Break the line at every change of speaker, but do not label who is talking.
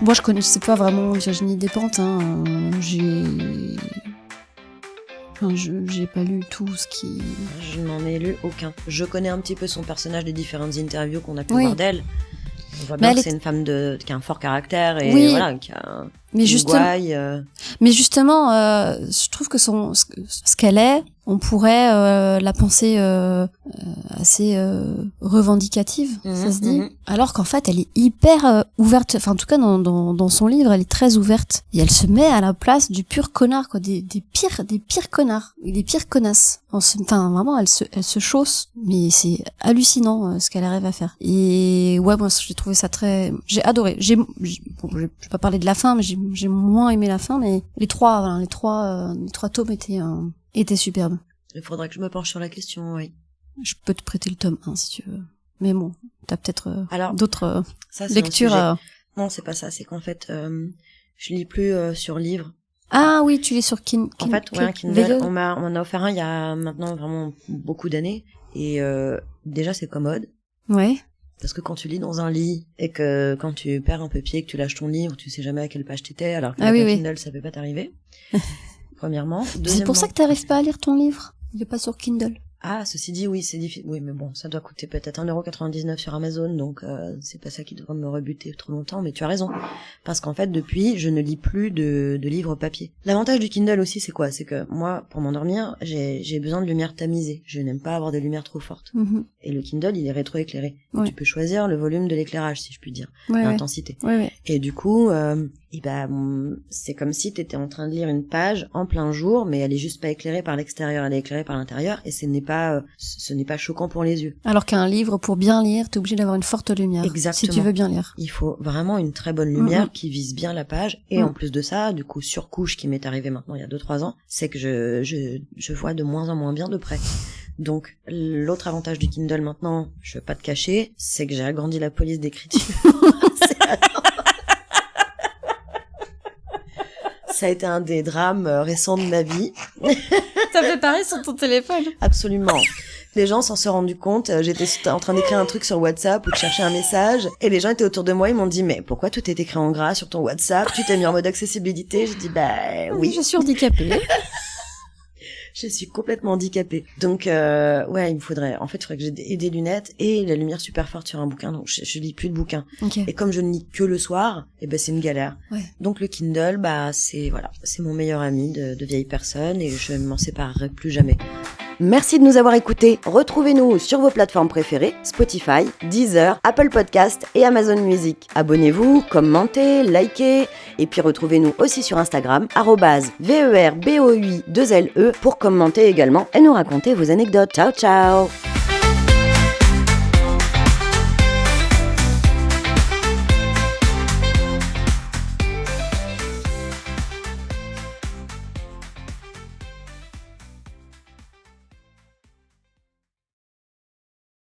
Moi, je connaissais pas vraiment Virginie Despentes. J'ai pas lu tout ce qui...
Je n'en ai lu aucun. Je connais un petit peu son personnage des différentes interviews qu'on a pu
Oui.
voir d'elle. On voit bien que c'est une femme qui a un fort caractère et
Oui.
voilà, qui a
Mais justement, je trouve que ce qu'elle est, on pourrait la penser assez revendicative, ça se dit. Alors qu'en fait, elle est hyper ouverte. Enfin, en tout cas, dans son livre, elle est très ouverte. Et elle se met à la place du pur connard, quoi, des pires connards, et des pires connasses. Enfin, vraiment, elle se chausse. Mais c'est hallucinant ce qu'elle arrive à faire. Et ouais, moi, j'ai trouvé ça j'ai adoré. Je vais pas parler de la fin, mais j'ai moins aimé la fin, mais les trois tomes étaient superbes.
Il faudrait que je me penche sur la question, oui.
Je peux te prêter le tome 1 si tu veux. Mais bon, t'as peut-être d'autres
ça,
lectures.
Non, c'est pas ça. C'est qu'en fait, je lis plus sur livre.
Ah oui, tu lis sur Kindle.
En fait, ouais, un Kindle. On m'en a offert un il y a maintenant vraiment beaucoup d'années. Et déjà, c'est commode.
Ouais.
Parce que quand tu lis dans un lit et que quand tu perds un papier, que tu lâches ton livre, tu sais jamais à quelle page t'étais, alors que Kindle, ça peut pas t'arriver. Premièrement.
C'est pour ça que t'arrives pas à lire ton livre. Il est pas sur Kindle.
Ah, ceci dit, oui, c'est difficile. Oui, mais bon, ça doit coûter peut-être 1,99€ sur Amazon, donc c'est pas ça qui devrait me rebuter trop longtemps, mais tu as raison. Parce qu'en fait, depuis, je ne lis plus de livres papier. L'avantage du Kindle aussi, c'est quoi ? C'est que moi, pour m'endormir, j'ai besoin de lumière tamisée. Je n'aime pas avoir de lumière trop forte. Et le Kindle, il est rétroéclairé. Ouais. Tu peux choisir le volume de l'éclairage, si je puis dire, l'intensité.
Ouais.
Et du coup... c'est comme si t'étais en train de lire une page en plein jour, mais elle est juste pas éclairée par l'extérieur, elle est éclairée par l'intérieur, et ce n'est pas choquant pour les yeux.
Alors qu'un livre, pour bien lire, t'es obligé d'avoir une forte lumière.
Exactement.
Si tu veux bien lire.
Il faut vraiment une très bonne lumière qui vise bien la page, et en plus de ça, du coup, surcouche qui m'est arrivé maintenant il y a 2-3 ans, c'est que je vois de moins en moins bien de près. Donc, l'autre avantage du Kindle maintenant, je veux pas te cacher, c'est que j'ai agrandi la police d'écriture. Ça a été un des drames récents de ma vie.
Ça fait pareil sur ton téléphone.
Absolument. Les gens s'en sont rendus compte. J'étais en train d'écrire un truc sur WhatsApp ou de chercher un message. Et les gens étaient autour de moi, ils m'ont dit, mais pourquoi tout est écrit en gras sur ton WhatsApp ? Tu t'es mis en mode accessibilité ? J'ai dit, oui.
Je suis handicapée.
Je suis complètement handicapée. Donc, ouais, il faudrait que j'ai des lunettes et la lumière super forte sur un bouquin. Donc, je lis plus de bouquins.
Okay.
Et comme je ne lis que le soir, c'est une galère.
Ouais.
Donc, le Kindle, c'est mon meilleur ami de vieille personne et je ne m'en séparerai plus jamais. Merci de nous avoir écoutés. Retrouvez-nous sur vos plateformes préférées, Spotify, Deezer, Apple Podcast et Amazon Music. Abonnez-vous, commentez, likez et puis retrouvez-nous aussi sur Instagram @VERBOUI2LE pour commenter également et nous raconter vos anecdotes. Ciao ciao.